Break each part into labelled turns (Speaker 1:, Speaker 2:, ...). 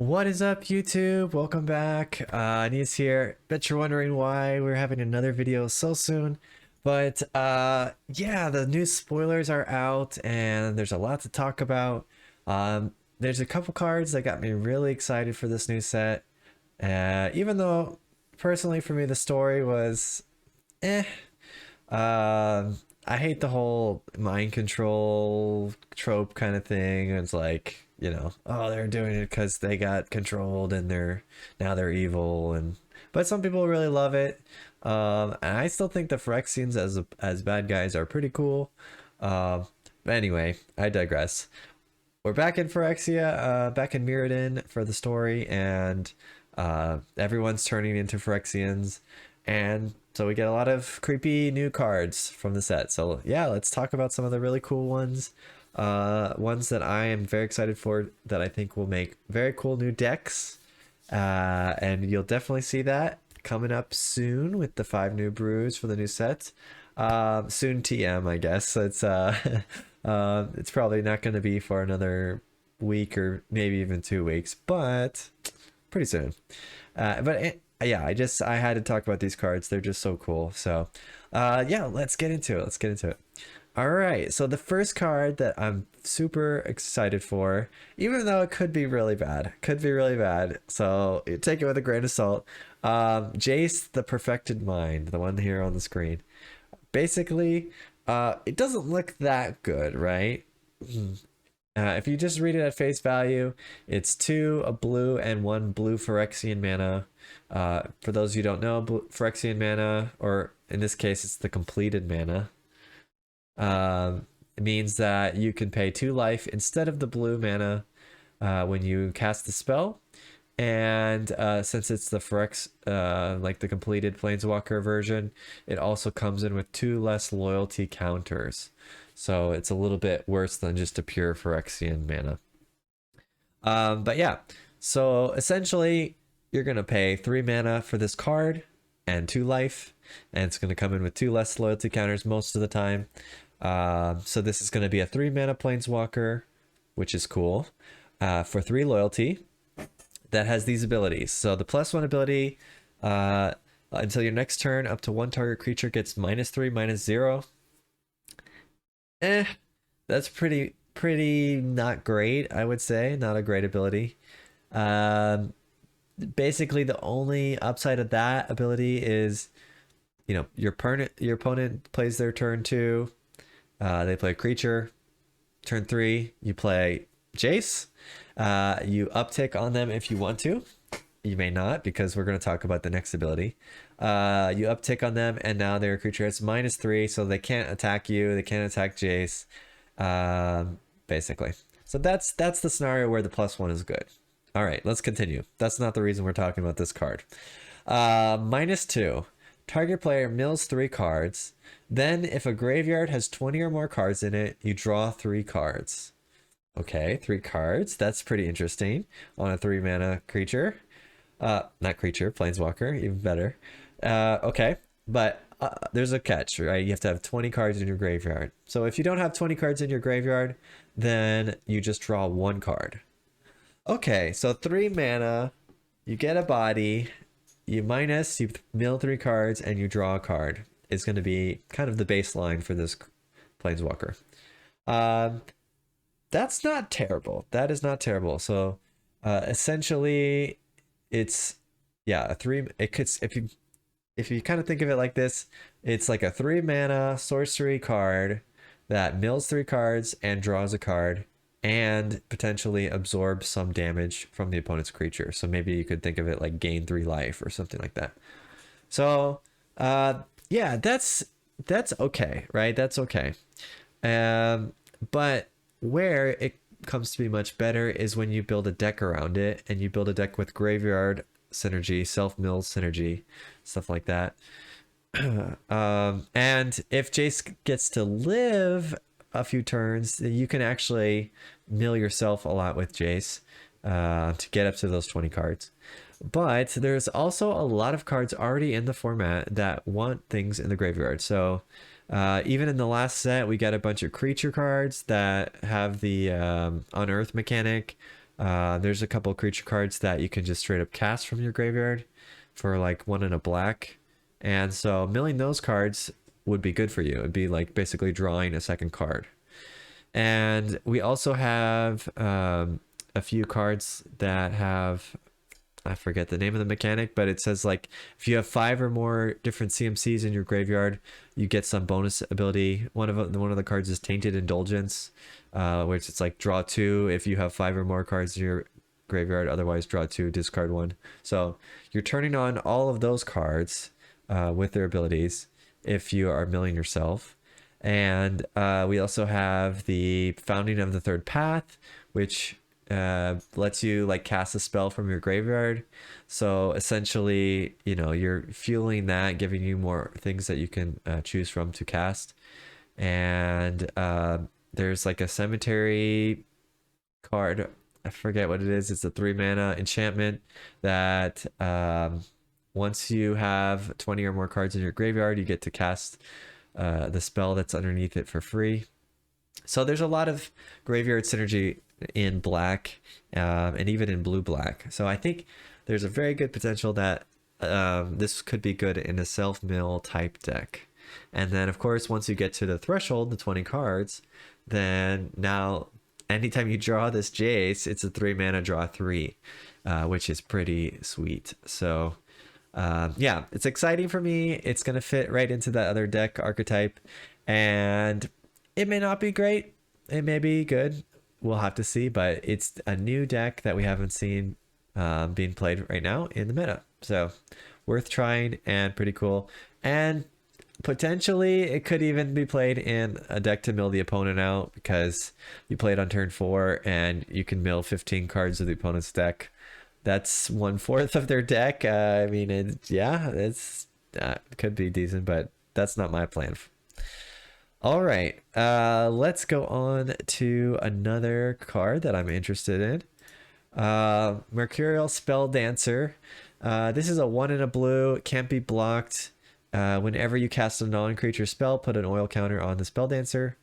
Speaker 1: What is up, YouTube? Welcome back. Aeneas here. Bet you're wondering why we're having another video so soon. But yeah, the new spoilers are out and there's a lot to talk about. There's a couple cards that got me really excited for this new set. Even though personally for me the story was eh. I hate the whole mind control trope kind of thing. It's like, oh, they're doing it because they got controlled and now they're evil. But some people really love it. And I still think the Phyrexians as bad guys are pretty cool. But anyway, I digress. We're back in Phyrexia, back in Mirrodin for the story, and everyone's turning into Phyrexians. And so we get a lot of creepy new cards from the set. So yeah, let's talk about some of the really cool ones. Ones that I am very excited for that I think will make very cool new decks. And you'll definitely see that coming up soon with the 5 new brews for the new set. Soon TM, I guess. It's probably not going to be for another week or maybe even 2 weeks, but pretty soon. Yeah, I had to talk about these cards. They're just so cool. So yeah, let's get into it. All right, so the first card that I'm super excited for, even though it could be really bad, so you take it with a grain of salt. Jace, the Perfected Mind, the one here on the screen. Basically, it doesn't look that good, right? If you just read it at face value, it's 2 a blue and 1 blue Phyrexian mana. For those of you who don't know, Phyrexian mana, or in this case, it's the completed mana. It means that you can pay 2 life instead of the blue mana when you cast the spell. And since it's the Phyrex, like the completed Planeswalker version, it also comes in with 2 less loyalty counters. So it's a little bit worse than just a pure Phyrexian mana. But yeah, so essentially you're going to pay 3 mana for this card and 2 life. And it's going to come in with 2 less loyalty counters most of the time. So this is going to be a 3 mana Planeswalker, which is cool, for 3 loyalty that has these abilities. So the +1 ability, until your next turn, up to 1 target creature gets -3, -0. That's pretty not great, I would say. Not a great ability. Basically the only upside of that ability is, your opponent plays their turn 2, they play a creature. Turn 3, you play Jace. You uptick on them if you want to. You may not, because we're going to talk about the next ability. You uptick on them, and now their creature has -3, so they can't attack you. They can't attack Jace, basically. So that's the scenario where the +1 is good. All right, let's continue. That's not the reason we're talking about this card. -2. Target player mills 3 cards. Then, if a graveyard has 20 or more cards in it, you draw 3 cards. Okay, 3 cards. That's pretty interesting on a 3 mana creature. Not creature, Planeswalker, even better. Okay, but there's a catch, right? You have to have 20 cards in your graveyard. So if you don't have 20 cards in your graveyard, then you just draw 1 card. Okay, so 3 mana, you get a body, you mill 3 cards, and you draw a card. It's going to be kind of the baseline for this Planeswalker. That's not terrible. That is not terrible. So essentially it's, yeah, a 3, it could, if you kind of think of it like this, it's like a 3 mana sorcery card that mills 3 cards and draws a card and potentially absorbs some damage from the opponent's creature. So maybe you could think of it like gain 3 life or something like that. So yeah, that's okay, right? That's okay. But where it comes to be much better is when you build a deck around it, and you build a deck with graveyard synergy, self-mill synergy, stuff like that. And if Jace gets to live a few turns, you can actually mill yourself a lot with Jace to get up to those 20 cards. But there's also a lot of cards already in the format that want things in the graveyard. So even in the last set, we got a bunch of creature cards that have the unearth mechanic. There's a couple creature cards that you can just straight up cast from your graveyard for like 1 and a black. And so milling those cards would be good for you. It'd be like basically drawing a second card. And we also have a few cards that have, I forget the name of the mechanic, but it says like if you have 5 or more different CMCs in your graveyard, you get some bonus ability. One of the cards is Tainted Indulgence, which it's like draw 2 if you have 5 or more cards in your graveyard. Otherwise, draw 2, discard 1. So you're turning on all of those cards with their abilities if you are milling yourself. And we also have the Founding of the Third Path, which lets you like cast a spell from your graveyard. So essentially, you know, you're fueling that, giving you more things that you can choose from to cast. And there's like a cemetery card. I forget what it is. It's a 3 mana enchantment that once you have 20 or more cards in your graveyard, you get to cast the spell that's underneath it for free. So there's a lot of graveyard synergy in black and even in blue-black. So I think there's a very good potential that this could be good in a self-mill type deck. And then of course, once you get to the threshold, the 20 cards, then now anytime you draw this Jace, it's a 3 mana draw 3, which is pretty sweet. So yeah, it's exciting for me. It's going to fit right into that other deck archetype, and it may not be great. It may be good. We'll have to see, but it's a new deck that we haven't seen being played right now in the meta. So worth trying and pretty cool. And potentially it could even be played in a deck to mill the opponent out, because you play it on turn 4 and you can mill 15 cards of the opponent's deck. That's 1/4 of their deck. I mean, it's could be decent, but that's not my plan. All right, let's go on to another card that I'm interested in. Mercurial Spell Dancer. This is a 1 in a blue. It can't be blocked. Whenever you cast a non-creature spell, put an oil counter on the Spell Dancer.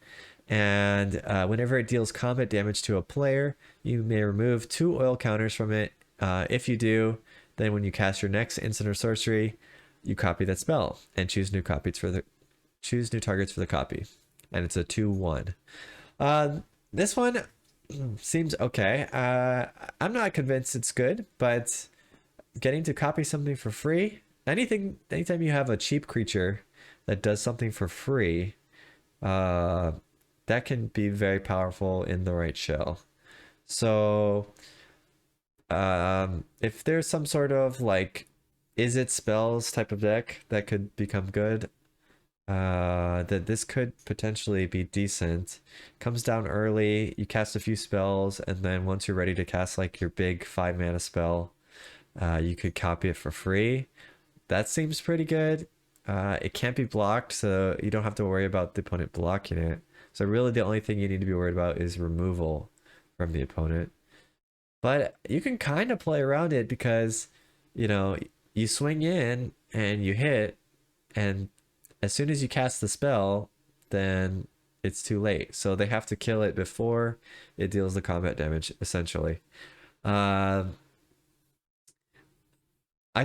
Speaker 1: And whenever it deals combat damage to a player, you may remove 2 oil counters from it. If you do, then when you cast your next instant or sorcery, you copy that spell and choose new targets for the copy. And it's a 2/1. This one seems okay. I'm not convinced it's good, but getting to copy something for free, anytime you have a cheap creature that does something for free, that can be very powerful in the right shell. So if there's some sort of like is it spells type of deck that could become good, that this could potentially be decent. Comes down early, you cast a few spells, and then once you're ready to cast like your big 5 mana spell, you could copy it for free. That seems pretty good. It can't be blocked, so you don't have to worry about the opponent blocking it. So really the only thing you need to be worried about is removal from the opponent. But you can kind of play around it because, you know, you swing in and you hit, and as soon as you cast the spell, then it's too late. So they have to kill it before it deals the combat damage, essentially. I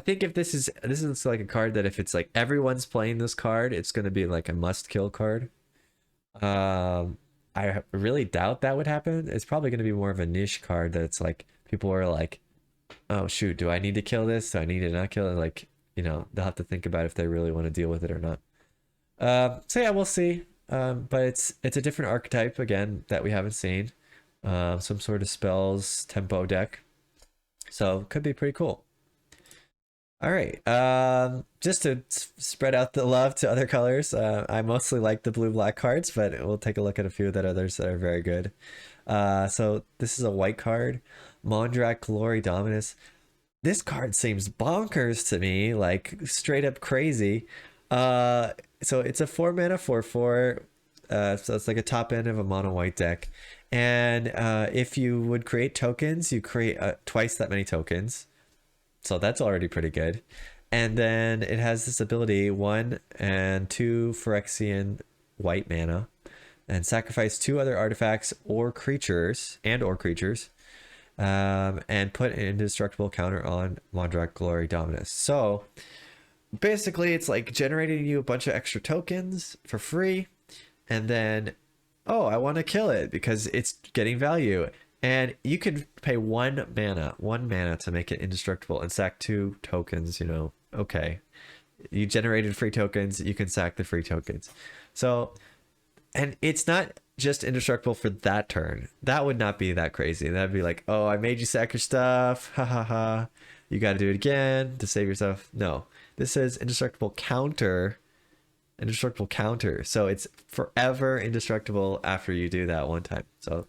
Speaker 1: think if this is like a card that if it's like everyone's playing this card, it's going to be like a must kill card. I really doubt that would happen. It's probably going to be more of a niche card that it's like people are like, oh shoot, do I need to kill this? Do I need to not kill it? Like, you know, they'll have to think about if they really want to deal with it or not. So yeah, we'll see. But it's a different archetype again that we haven't seen. Some sort of spells tempo deck. So could be pretty cool. All right, just to spread out the love to other colors, I mostly like the blue-black cards, but we'll take a look at a few that others that are very good. So this is a white card, Mondrak Glory Dominus. This card seems bonkers to me, like straight up crazy. So it's a 4 mana 4/4, so it's like a top end of a mono white deck. And if you would create tokens, you create twice that many tokens. So that's already pretty good. And then it has this ability 1 and 2 Phyrexian white mana, and sacrifice 2 other artifacts or creatures and put an indestructible counter on Mondrak Glory Dominus. So basically, it's like generating you a bunch of extra tokens for free, and then, oh, I want to kill it because it's getting value. And you can pay one mana to make it indestructible and sack 2 tokens, you know. Okay. You generated free tokens, you can sack the free tokens. So, and it's not just indestructible for that turn. That would not be that crazy. That'd be like, oh, I made you sack your stuff. Ha ha ha. You got to do it again to save yourself. No, this says indestructible counter. Indestructible counter. So it's forever indestructible after you do that one time. So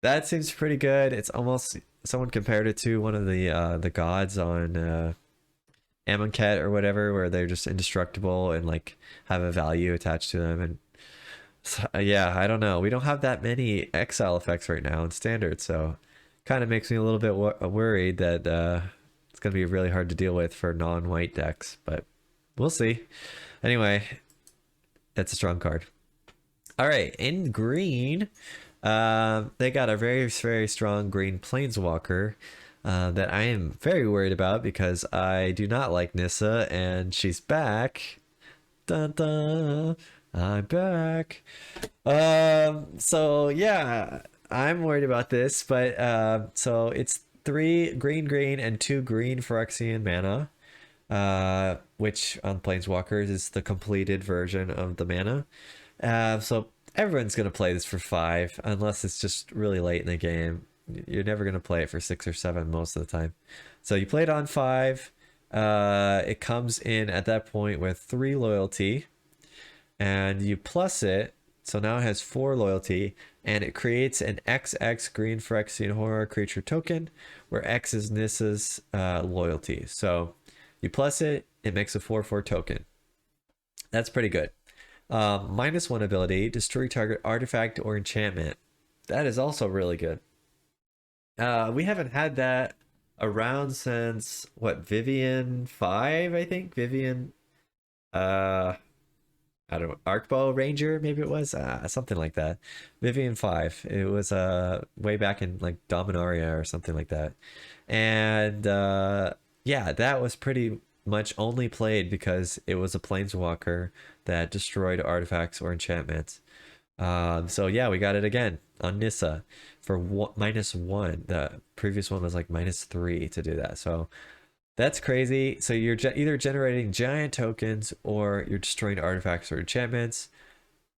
Speaker 1: that seems pretty good. It's almost, someone compared it to one of the gods on Amonkhet or whatever, where they're just indestructible and like have a value attached to them. And so, yeah, I don't know. We don't have that many exile effects right now in standard, so kind of makes me a little bit worried that it's going to be really hard to deal with for non-white decks, but we'll see. Anyway, that's a strong card. All right, in green, they got a very, very strong green Planeswalker that I am very worried about because I do not like Nissa, and she's back. Dun dun, I'm back. So yeah, I'm worried about this, but so it's 3 green green and 2 green Phyrexian mana, which on Planeswalkers is the completed version of the mana. So everyone's gonna play this for 5 unless it's just really late in the game. You're never gonna play it for 6 or 7 most of the time. So you play it on 5. It comes in at that point with 3 loyalty, and you plus it, so now it has 4 loyalty, and it creates an XX green Phyrexian horror creature token, where X is Nissa's loyalty. So you plus it, it makes a 4/4 token. That's pretty good. -1 ability, destroy target artifact or enchantment. That is also really good. We haven't had that around since what, Vivian 5, I think. Vivian I don't know, Arcbow Ranger, maybe it was something like that. Vivian 5. It was way back in like Dominaria or something like that. And yeah, that was pretty much only played because it was a Planeswalker that destroyed artifacts or enchantments. So yeah, we got it again on Nissa for -1. The previous one was like -3 to do that. So that's crazy. So you're either generating giant tokens or you're destroying artifacts or enchantments.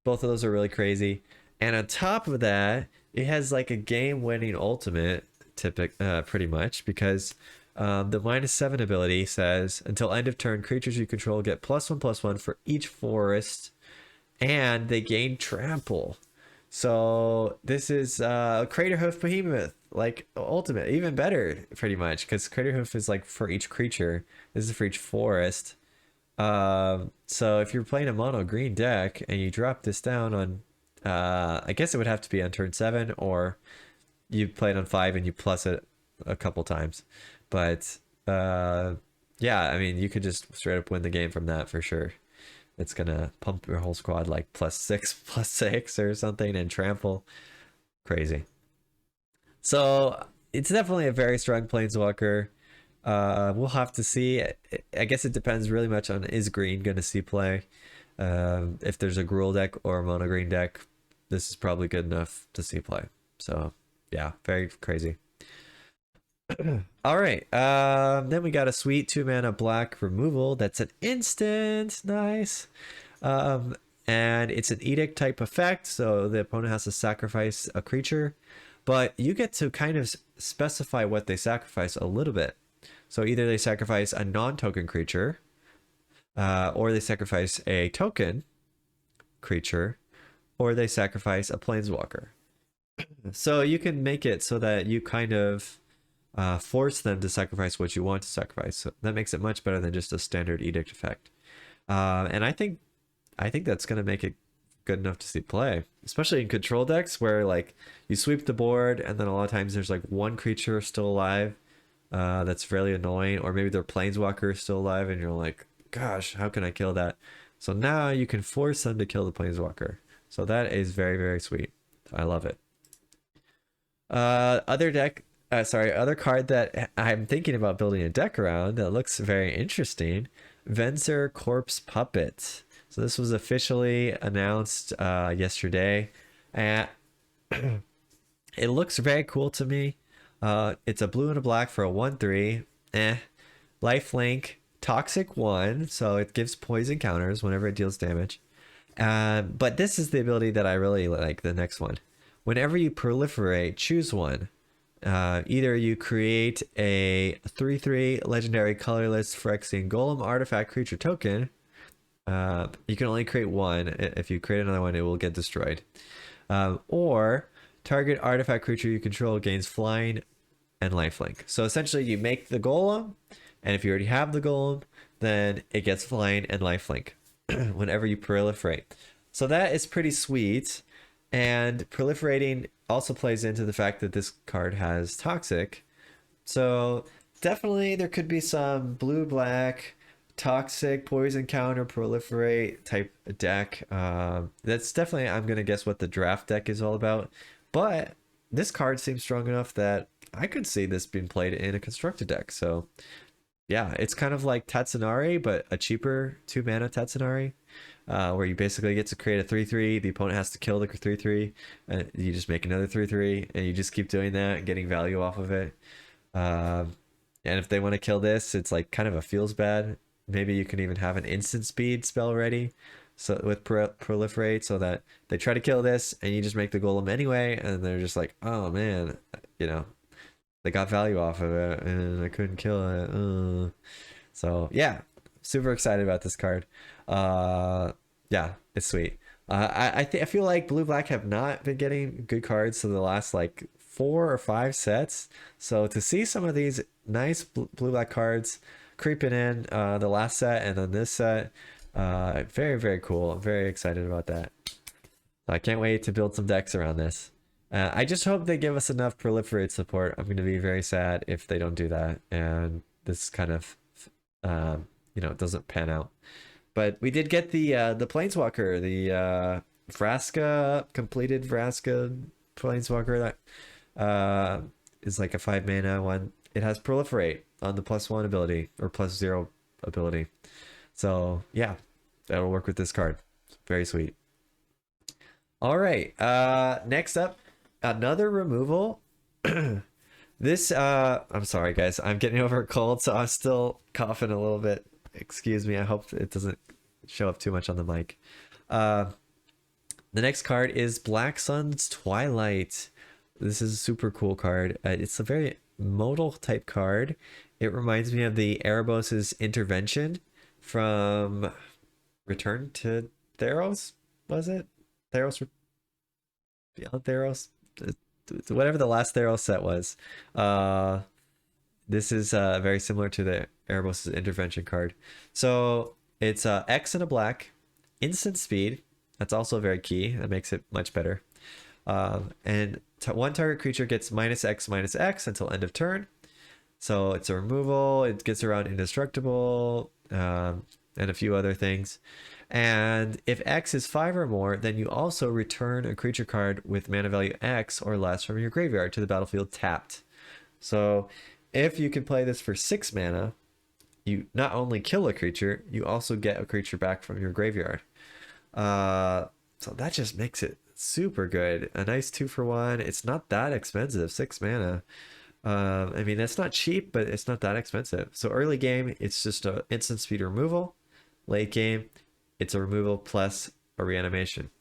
Speaker 1: Both of those are really crazy. And on top of that, it has like a game-winning ultimate, pretty much, because the -7 ability says, until end of turn, creatures you control get +1/+1 for each forest, and they gain trample. So this is Craterhoof Behemoth, like ultimate, even better pretty much, because Craterhoof is like for each creature. This is for each forest. So if you're playing a mono green deck and you drop this down on, I guess it would have to be on turn 7, or you play it on 5 and you plus it a couple times. But yeah, I mean, you could just straight up win the game from that for sure. It's gonna pump your whole squad like +6/+6 or something, and trample. Crazy. So it's definitely a very strong Planeswalker. We'll have to see. I guess it depends really much on, is green gonna see play? If there's a Gruul deck or a mono green deck, this is probably good enough to see play. So yeah, very crazy. All right, then we got a sweet 2-mana black removal that's an instant. Nice. And it's an edict type effect, so the opponent has to sacrifice a creature, but you get to kind of specify what they sacrifice a little bit. So either they sacrifice a non-token creature, or they sacrifice a token creature, or they sacrifice a planeswalker. So you can make it so that you kind of force them to sacrifice what you want to sacrifice. So that makes it much better than just a standard edict effect. And I think that's going to make it good enough to see play, especially in control decks where like you sweep the board and then a lot of times there's like one creature still alive that's really annoying, or maybe their planeswalker is still alive and you're like, gosh, how can I kill that? So now you can force them to kill the planeswalker. So that is very, very sweet. I love it. Other deck sorry, other card that I'm thinking about building a deck around that looks very interesting, Venser Corpse Puppet. So this was officially announced yesterday, and it looks very cool to me. It's a blue and a black for a 1/3. Lifelink, Toxic 1, so it gives poison counters whenever it deals damage. But this is the ability that I really like, the next one. Whenever you proliferate, choose one. Either you create a 3/3 legendary colorless Phyrexian Golem artifact creature token. You can only create one. If you create another one, it will get destroyed. Or target artifact creature you control gains flying and lifelink. So essentially you make the golem, and if you already have the golem, then it gets flying and lifelink whenever you proliferate. So that is pretty sweet. And proliferating also plays into the fact that this card has toxic. So definitely there could be some blue-black toxic poison counter proliferate type deck. That's definitely, I'm gonna guess, what the draft deck is all about. But this card seems strong enough that I could see this being played in a constructed deck. So yeah, it's kind of like Tatsunari, but a cheaper 2-mana Tatsunari, where you basically get to create a 3/3. The opponent has to kill the 3/3, and you just make another 3/3, and you just keep doing that and getting value off of it. And if they want to kill this, it's like kind of a feels bad. Maybe you can even have an instant speed spell ready, so with proliferate, so that they try to kill this, and you just make the golem anyway, and they're just like, oh man, you know, they got value off of it and I couldn't kill it. So yeah, super excited about this card. Yeah, it's sweet. I feel like blue black have not been getting good cards for the last like 4 or 5 sets. So to see some of these nice blue black cards creeping in the last set and then this set, very, very cool. I'm very excited about that. I can't wait to build some decks around this. I just hope they give us enough proliferate support. I'm going to be very sad if they don't do that, and this kind of, you know, doesn't pan out. But we did get the Planeswalker, the Vraska, completed Vraska Planeswalker that is like a 5-mana one. It has proliferate on the +1 ability or +0 ability. So yeah, that'll work with this card. Very sweet. All right, next up, another removal. This I'm sorry guys, I'm getting over a cold, so I'm still coughing a little bit. Excuse me, I hope it doesn't show up too much on the mic. The next card is Black Sun's Twilight. This is a super cool card. It's a very modal type card. It reminds me of the Erebos's Intervention from Return to Theros, was it? Theros Beyond Theros? Whatever the last Theros set was. This is very similar to the Erebos' Intervention card. So it's X and a black, instant speed. That's also very key. That makes it much better. And one target creature gets -X/-X until end of turn. So it's a removal. It gets around indestructible, and a few other things. And if X is 5 or more, then you also return a creature card with mana value X or less from your graveyard to the battlefield tapped. So if you can play this for 6 mana, you not only kill a creature, you also get a creature back from your graveyard. So that just makes it super good. A nice 2-for-1. It's not that expensive, 6 mana. I mean, it's not cheap, but it's not that expensive. So early game, it's just an instant speed removal. Late game, it's a removal plus a reanimation.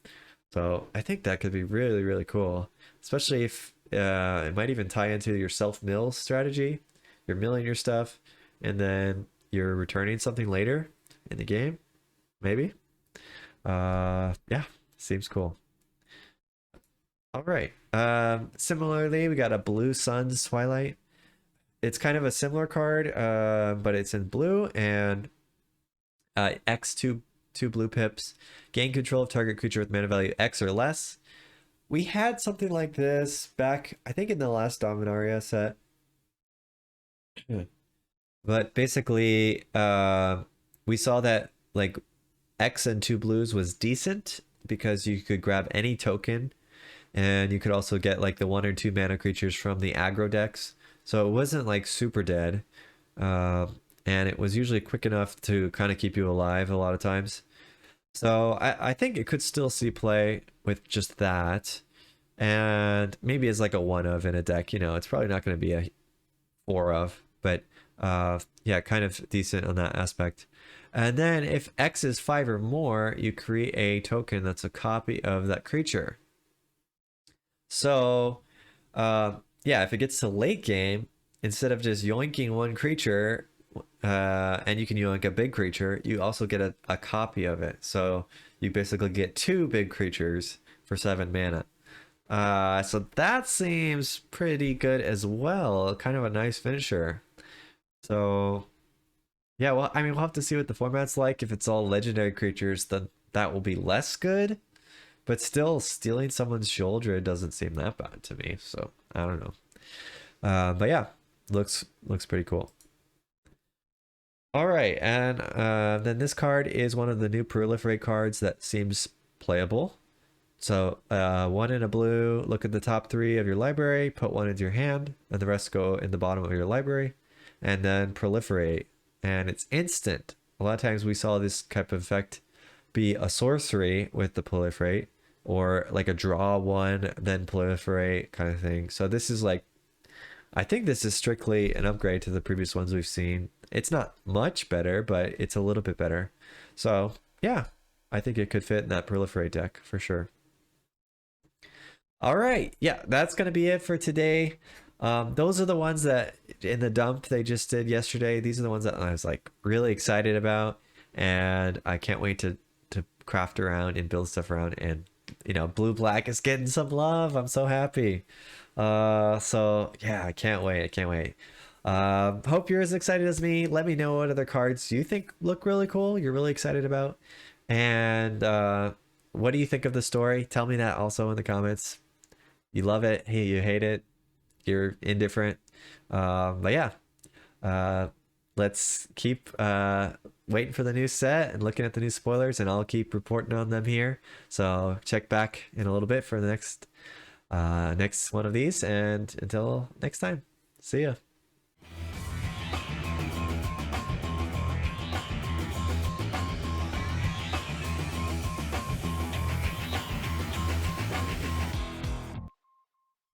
Speaker 1: So I think that could be really, really cool, especially if it might even tie into your self-mill strategy. You're milling your stuff, and then you're returning something later in the game, maybe. Yeah, seems cool. All right. Similarly, we got a Blue Sun's Twilight. It's kind of a similar card, but it's in blue, and X two blue pips. Gain control of target creature with mana value X or less. We had something like this back, I think, in the last Dominaria set. But basically, we saw that like X and 2 blues was decent because you could grab any token, and you could also get like the 1 or 2 mana creatures from the aggro decks. so it wasn't like super dead. And it was usually quick enough to kind of keep you alive a lot of times. So I think it could still see play with just that. And maybe as like a one of in a deck, you know, it's probably not going to be a four of, but yeah, kind of decent on that aspect. And then if X is 5 or more, you create a token that's a copy of that creature. So yeah, if it gets to late game, instead of just yoinking one creature, and you can yoink a big creature, you also get a copy of it. So you basically get 2 big creatures for 7 mana. So that seems pretty good as well. Kind of a nice finisher. So yeah, well, I mean, we'll have to see what the format's like. If it's all legendary creatures, then that will be less good. But still, stealing someone's shoulder doesn't seem that bad to me. So I don't know. But yeah, looks pretty cool. All right, and then this card is one of the new proliferate cards that seems playable. So 1 in a blue, look at the top 3 of your library, put 1 into your hand, and the rest go in the bottom of your library, and then proliferate. And it's instant. A lot of times we saw this type of effect be a sorcery with the proliferate, or like a draw 1, then proliferate kind of thing. So this is like, I think this is strictly an upgrade to the previous ones we've seen. It's not much better, but it's a little bit better. So yeah, I think it could fit in that proliferate deck for sure. All right, yeah, that's gonna be it for today. Those are the ones that in the dump they just did yesterday. These are the ones that I was like really excited about, and I can't wait to craft around and build stuff around. And you know, blue black is getting some love. I'm so happy. So yeah, I can't wait. I can't wait. Hope you're as excited as me. Let me know what other cards you think look really cool, you're really excited about, and what do you think of the story? Tell me that also in the comments. You love it, hey, you hate it, you're indifferent. But yeah, uh, let's keep waiting for the new set and looking at the new spoilers, and I'll keep reporting on them here. So check back in a little bit for the next one of these, and until next time, see ya.